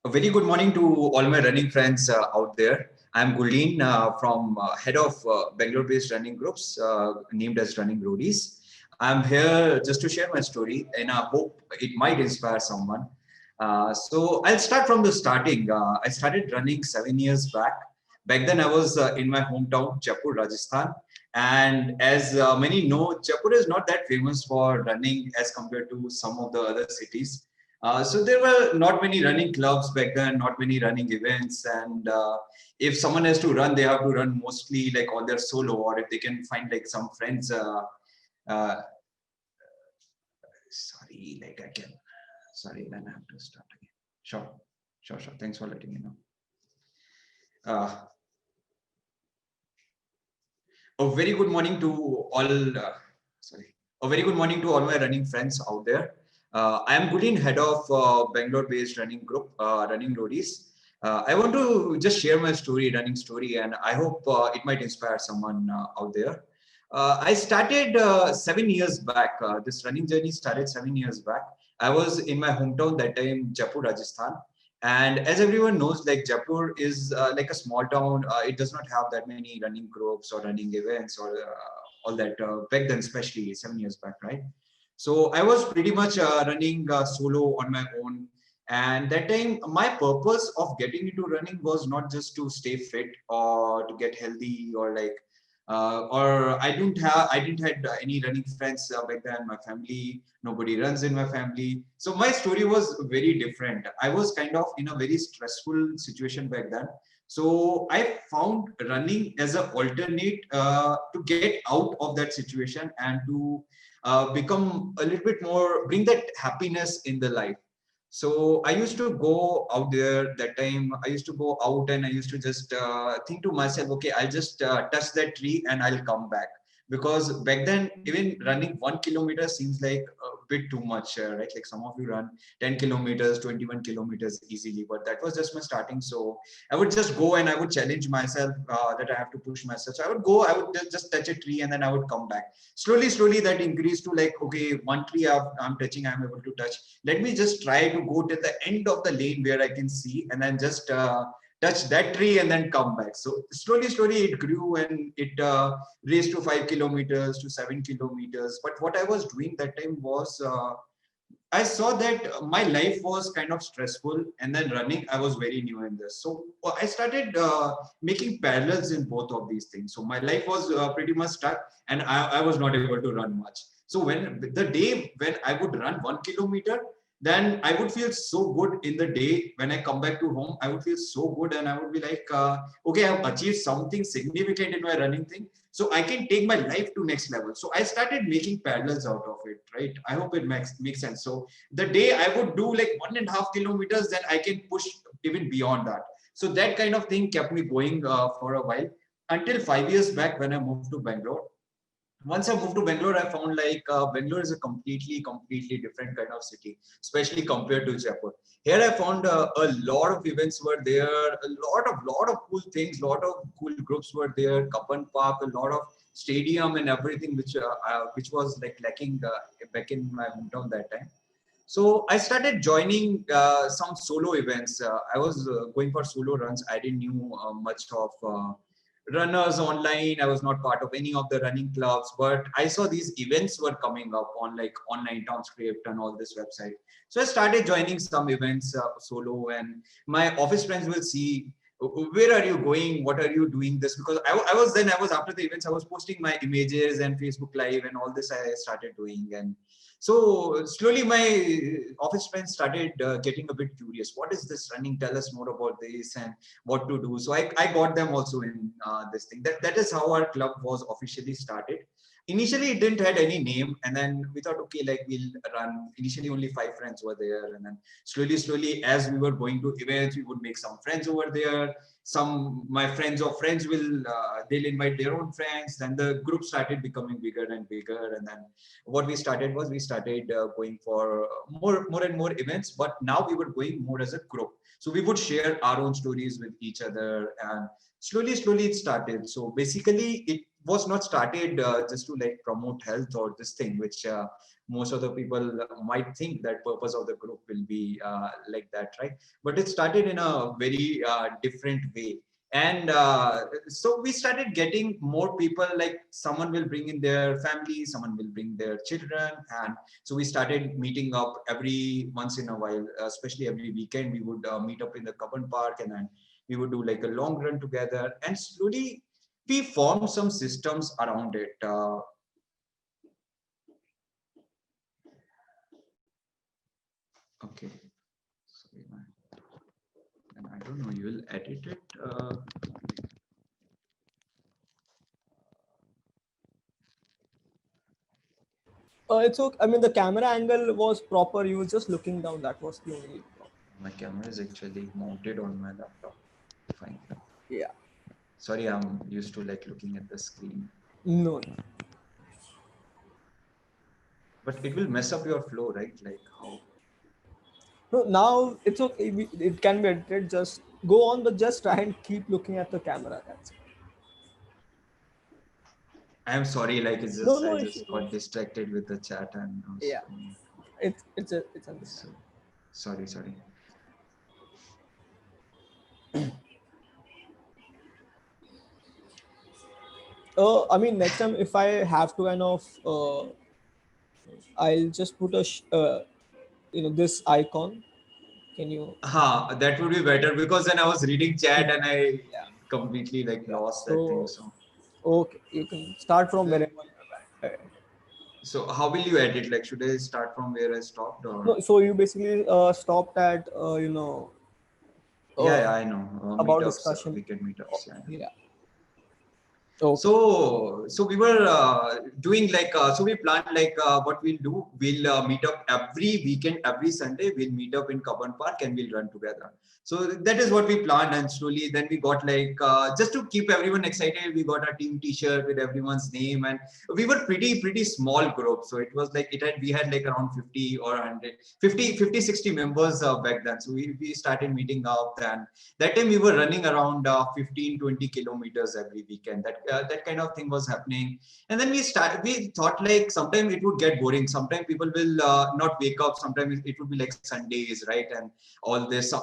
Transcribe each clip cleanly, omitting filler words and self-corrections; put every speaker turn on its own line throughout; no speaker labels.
A very good morning to all my running friends out there. I'm Gulin from head of Bangalore-based running groups named as Running Roadies. I'm here just to share my story, and I hope it might inspire someone. So I'll start from the starting. I started running 7 years back. Back then, I was in my hometown, Jaipur, Rajasthan. And as many know, Jaipur is not that famous for running as compared to some of the other cities. So there were not many running clubs back then, not many running events, and if someone has to run, they have to run mostly like on their solo, or if they can find like some friends. Uh, Sorry, like I can. Sorry, then I have to start again. Sure, sure. Thanks for letting me know. Uh, a very good morning to all. Sorry, a very good morning to all my running friends out there. I am Gulin, head of Bangalore-based running group, Running Roadies. I want to just share my story, running story, and I hope it might inspire someone out there. I started 7 years back. This running journey started 7 years back. I was in my hometown that time, Jaipur, Rajasthan. And as everyone knows, like Jaipur is like a small town. It does not have that many running groups or running events or all that back then, especially 7 years back, right? So I was pretty much running solo on my own. And that time, my purpose of getting into running was not just to stay fit or to get healthy or I didn't had any running friends back then. My family, nobody runs in my family. So my story was very different. I was kind of in a very stressful situation back then. So I found running as an alternate to get out of that situation and to become a little bit more, bring that happiness in the life. So I used to go out there that time. I used to go out and I used to just think to myself, okay, I'll just touch that tree and I'll come back. Because back then, even running 1 kilometer seems like a bit too much, right? Like some of you run 10 kilometers, 21 kilometers easily, but that was just my starting. So I would just go and I would challenge myself that I have to push myself. So I would go, I would just touch a tree and then I would come back. Slowly, that increased to like, okay, one tree I'm touching, I'm able to touch. Let me just try to go to the end of the lane where I can see and then just touch that tree and then come back. So slowly it grew and it raised to 5 kilometers to 7 kilometers. But what I was doing that time was I saw that my life was kind of stressful, and then running, I was very new in this. So I started making parallels in both of these things. So my life was pretty much stuck, and I was not able to run much. So when the day when I would run 1 kilometer, then I would feel so good in the day. When I come back to home, I would feel so good, and I would be like, okay, I've achieved something significant in my running thing, so I can take my life to next level. So I started making parallels out of it, right? I hope it makes sense. So the day I would do like 1.5 kilometers, then I can push even beyond that. So that kind of thing kept me going for a while until 5 years back when I moved to Bangalore. Once I moved to Bangalore, I found like Bangalore is a completely different kind of city, especially compared to Jaipur. Here, I found a lot of events were there, a lot of cool things, lot of cool groups were there. Kapan Park, a lot of stadium and everything, which was like lacking back in my hometown that time. So I started joining some solo events. I was going for solo runs. I didn't knew much of runners online. I was not part of any of the running clubs, but I saw these events were coming up on like online Townscript and all this website. So I started joining some events solo, and my office friends will see, where are you going? What are you doing this? Because I was after the events, I was posting my images and Facebook Live and all this I started doing. And so slowly my office friends started getting a bit curious. What is this running? Tell us more about this and what to do. So I got them also in this thing. That is how our club was officially started. Initially, it didn't had any name, and then we thought, okay, like we'll run. Initially, only 5 friends were there, and then slowly, as we were going to events, we would make some friends over there. Some my friends of friends will they'll invite their own friends. Then the group started becoming bigger and bigger, and then what we started was we started going for more and more events. But now we were going more as a group, so we would share our own stories with each other, and slowly it started. So basically, was not started just to like promote health or this thing, which most of the people might think that purpose of the group will be like that, right? But it started in a very different way. And so we started getting more people, like someone will bring in their family, someone will bring their children. And so we started meeting up every once in a while, especially every weekend. We would meet up in the Cubbon Park, and then we would do like a long run together. And slowly we formed some systems around it. Okay. Sorry, man. And I don't know, you will edit it.
It's okay. I mean, the camera angle was proper. You were just looking down. That was the only problem.
My camera is actually mounted on my laptop. Fine.
Yeah.
Sorry, I'm used to like looking at the screen.
No.
But it will mess up your flow, right? Like how?
No, now it's okay. It can be edited. Just go on, but just try and keep looking at the camera. That's it.
I'm sorry, like it's
No,
just I
no issue.
just got distracted with the chat and
Yeah. It's understandable.
so, sorry.
I mean, next time if I have to kind of, I'll just put this icon. Can you?
That would be better, because then I was reading chat and I
Yeah.
completely like
Yeah.
lost that thing. So
Okay, you can start from wherever you're at.
so how will you edit? Like, should I start from where I stopped, or?
No, so you basically stopped at
Yeah, I know.
about
Meetups,
discussion.
weekend meetups. Yeah.
Yeah. Okay.
So we were doing like so we planned like what we'll do. We'll meet up every weekend, every Sunday. We'll meet up in Cubbon Park and we'll run together. So that is what we planned, and slowly then we got like just to keep everyone excited, we got our team T-shirt with everyone's name, and we were pretty small group. So it was like we had like around 50 or 100, 50, 60 members back then. So we started meeting up, and that time we were running around 15-20 kilometers every weekend. That kind of thing was happening. And then we thought like sometimes it would get boring, sometimes people will not wake up, sometimes it would be like Sundays, right? And all this,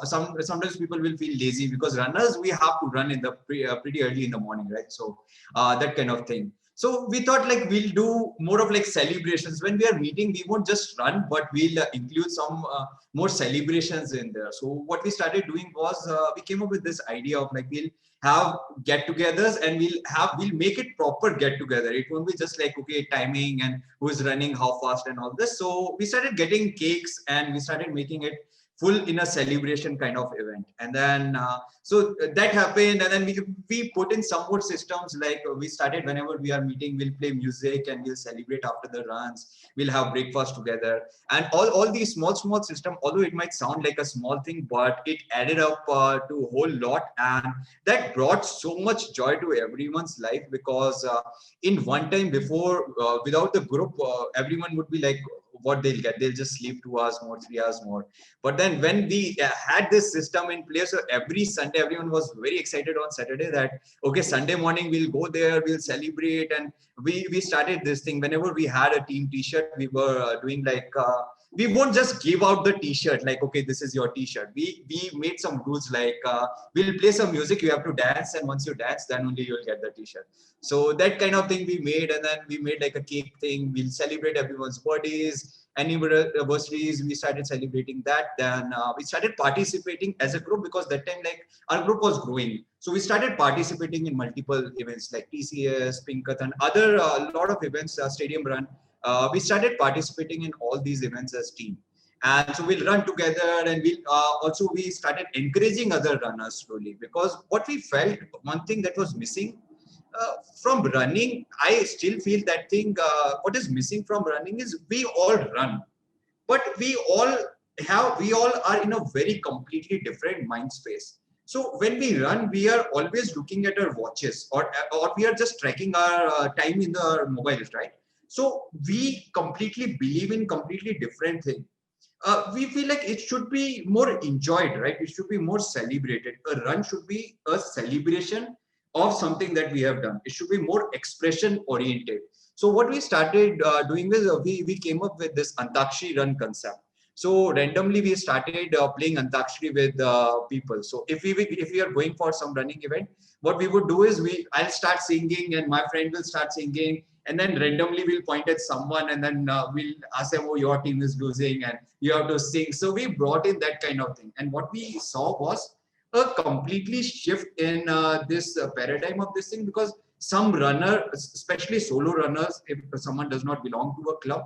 sometimes people will feel lazy, because runners, we have to run in the pretty early in the morning, right? So that kind of thing. So we thought like we'll do more of like celebrations when we are meeting. We won't just run, but we'll include some more celebrations in there. So what we started doing was we came up with this idea of like we'll have get-togethers, and we'll make it proper get-together. It won't be just like okay, timing and who is running how fast and all this. So we started getting cakes and we started making it full in a celebration kind of event. And then so that happened, and then we put in some more systems, like we started whenever we are meeting, we'll play music and we'll celebrate after the runs, we'll have breakfast together. And all these small system, although it might sound like a small thing, but it added up to a whole lot, and that brought so much joy to everyone's life. Because in one time before, without the group, everyone would be like, what they'll get, they'll just sleep 2 hours more, 3 hours more. But then when we had this system in place, so every Sunday everyone was very excited on Saturday that okay, Sunday morning we'll go there, we'll celebrate. And we started this thing. Whenever we had a team T-shirt, we were doing like we won't just give out the T-shirt like okay, this is your T-shirt. We made some rules like we'll play some music, you have to dance, and once you dance, then only you'll get the T-shirt. So that kind of thing we made. And then we made like a cake thing, we'll celebrate everyone's birthdays, anniversaries. We started celebrating that. Then we started participating as a group, because that time like our group was growing. So we started participating in multiple events like TCS, Pinkath, and other lot of events, stadium run. We started participating in all these events as team. And so we'll run together, and we'll also we started encouraging other runners slowly, because what we felt, one thing that was missing from running, I still feel that thing. What is missing from running is we all run, but we all are in a very completely different mind space. So when we run, we are always looking at our watches, or we are just tracking our time in our mobiles, right? So we completely believe in completely different thing. We feel like it should be more enjoyed, right? It should be more celebrated. A run should be a celebration, of something that we have done. It should be more expression oriented. So what we started doing is we came up with this Antakshari run concept. So randomly we started playing Antakshari with people. So if we are going for some running event, what we would do is I'll start singing and my friend will start singing, and then randomly we'll point at someone and then we'll ask them, oh, your team is losing and you have to sing. So we brought in that kind of thing, and what we saw was a completely shift in this paradigm of this thing, because some runner, especially solo runners, if someone does not belong to a club,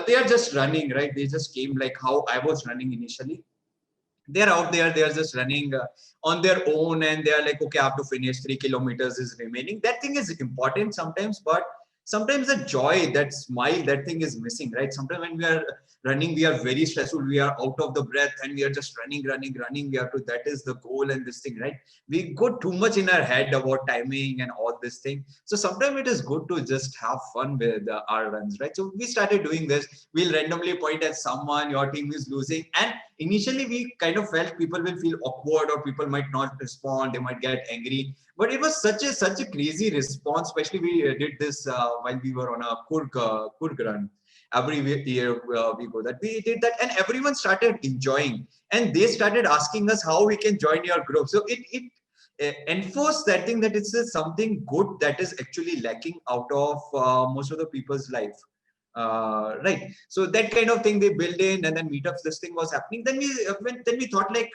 they are just running, right? They just came like how I was running initially. They're out there, they're just running on their own, and they're like, okay, I have to finish 3 kilometers is remaining. That thing is important sometimes, but sometimes the joy, that smile, that thing is missing, right? Sometimes when we are running, we are very stressful, we are out of the breath, and we are just running. We have to, that is the goal and this thing, right? We go too much in our head about timing and all this thing. So sometimes it is good to just have fun with our runs, right? So we started doing this. We'll randomly point at someone, your team is losing, and initially we kind of felt people will feel awkward or people might not respond, they might get angry, but it was such a crazy response. Especially we did this while we were on a Kurg run. Every year we go that, we did that, and everyone started enjoying, and they started asking us how we can join your group. So it enforced that thing, that it's something good that is actually lacking out of most of the people's life. Right. So that kind of thing they build in, and then meetups, this thing was happening. Then we thought like,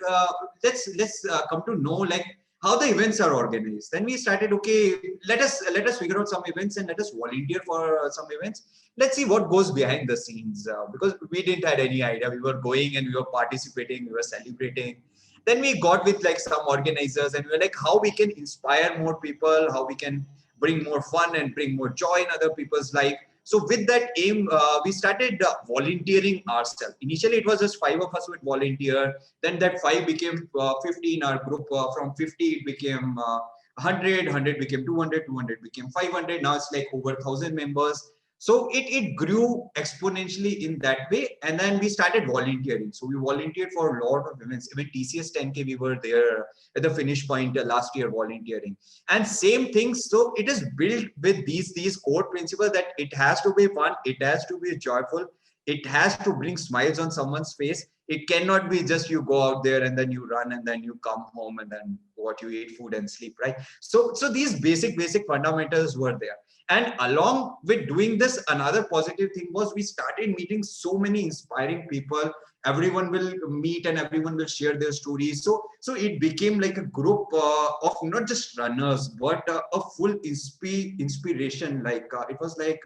let's come to know like how the events are organized. Then we started, okay, let us figure out some events and let us volunteer for some events. Let's see what goes behind the scenes, because we didn't had any idea. We were going and we were participating, we were celebrating. Then we got with like some organizers, and we were like, how we can inspire more people, how we can bring more fun and bring more joy in other people's life. So with that aim, we started volunteering ourselves. Initially, it was just 5 of us would volunteer. Then that 5 became 50 in our group. From 50, it became 100 became 200, 200 became 500. Now it's like over 1,000 members. So it grew exponentially in that way. And then we started volunteering. So we volunteered for a lot of events. Even TCS 10K, we were there at the finish point last year volunteering. And same thing, so it is built with these core principles, that it has to be fun, it has to be joyful, it has to bring smiles on someone's face. It cannot be just you go out there and then you run and then you come home and then what you eat food and sleep, right? So these basic fundamentals were there. And along with doing this, another positive thing was we started meeting so many inspiring people. Everyone will meet and everyone will share their stories. So it became like a group of not just runners, but a full inspiration. Like it was like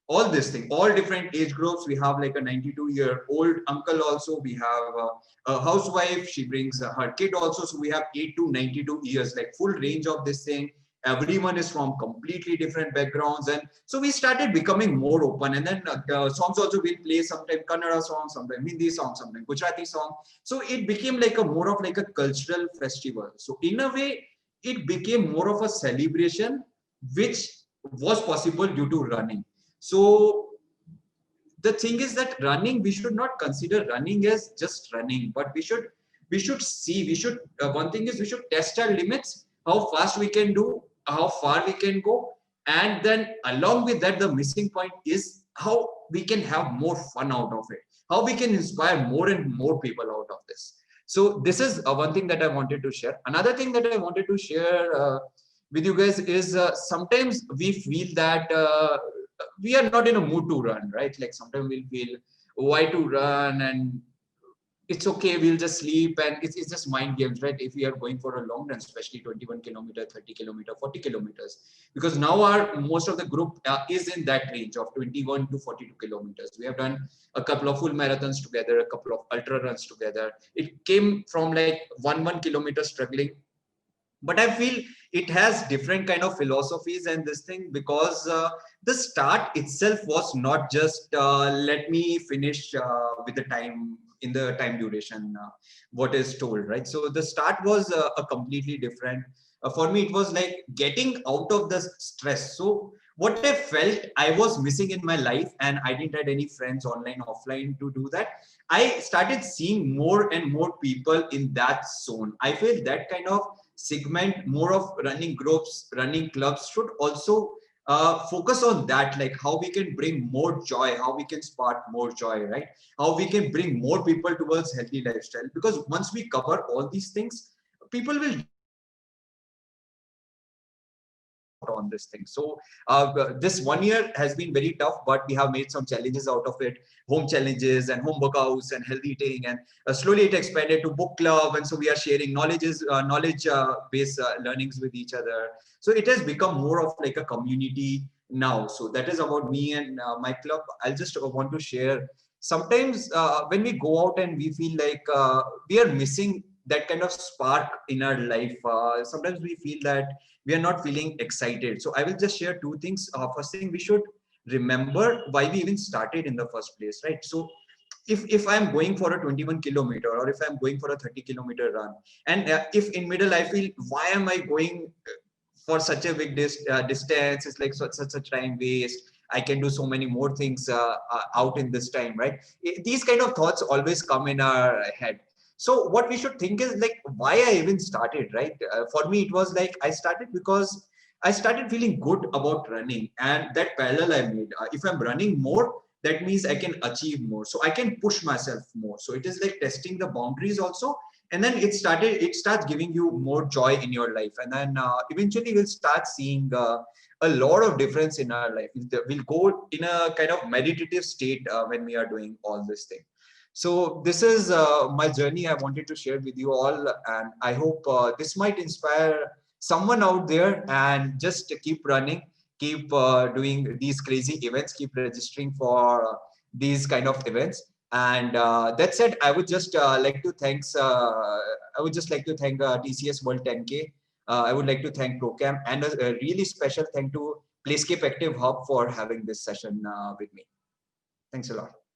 all this thing, all different age groups. We have like a 92-year-old uncle also. We have a housewife. She brings her kid also. So we have 8 to 92 years, like full range of this thing. Everyone is from completely different backgrounds, and so we started becoming more open. And then songs also we'll play, sometimes Kannada songs, sometimes Hindi songs, sometimes Gujarati song. So it became like a more of like a cultural festival. So in a way, it became more of a celebration, which was possible due to running. So the thing is that running, we should not consider running as just running, but we should one thing is we should test our limits, how fast we can do, how far we can go. And then along with that, the missing point is how we can have more fun out of it, how we can inspire more and more people out of this. So this is one thing that I wanted to share. Another thing that I wanted to share with you guys is sometimes we feel that we are not in a mood to run, right? Like sometimes we'll feel why to run, and it's okay, we'll just sleep, and it's just mind games, right? If we are going for a long run, especially 21 kilometer, 30 kilometer, 40 kilometers, because now our most of the group is in that range of 21 to 42 kilometers. We have done a couple of full marathons together, a couple of ultra runs together. It came from like 1 kilometer struggling, but I feel it has different kind of philosophies and this thing, because the start itself was not just let me finish with the time, in the time duration what is told, right? So the start was a completely different. For me, it was like getting out of the stress. So what I felt I was missing in my life, and I didn't had any friends online, offline to do that. I started seeing more and more people in that zone. I feel that kind of segment more of running groups, running clubs should also focus on that, like how we can bring more joy, how we can spark more joy, right? How we can bring more people towards healthy lifestyle. Because once we cover all these things, people will on this thing. So this 1 year has been very tough, but we have made some challenges out of it, home challenges and home workouts and healthy eating, and slowly it expanded to book club, and so we are sharing knowledge based learnings with each other. So it has become more of like a community now. So that is about me and my club. I'll just want to share sometimes when we go out and we feel like we are missing that kind of spark in our life. Sometimes we feel that we are not feeling excited. So I will just share two things. First thing, we should remember why we even started in the first place, right? So if I'm going for a 21 kilometer, or if I'm going for a 30 kilometer run, and if in middle I feel, why am I going for such a big distance? It's like such a time waste. I can do so many more things out in this time, right? These kind of thoughts always come in our head. So what we should think is like, why I even started, right? For me, it was like I started because I started feeling good about running, and that parallel I made. If I'm running more, that means I can achieve more. So I can push myself more. So it is like testing the boundaries also. And then it starts giving you more joy in your life. And then eventually we'll start seeing a lot of difference in our life. We'll go in a kind of meditative state when we are doing all this thing. So this is my journey I wanted to share with you all, and I hope this might inspire someone out there. And just keep running, keep doing these crazy events, keep registering for these kind of events. And that said, I would just like to thank TCS World 10K. I would like to thank Procam, and a really special thank to Playscape Active Hub for having this session with me. Thanks a lot.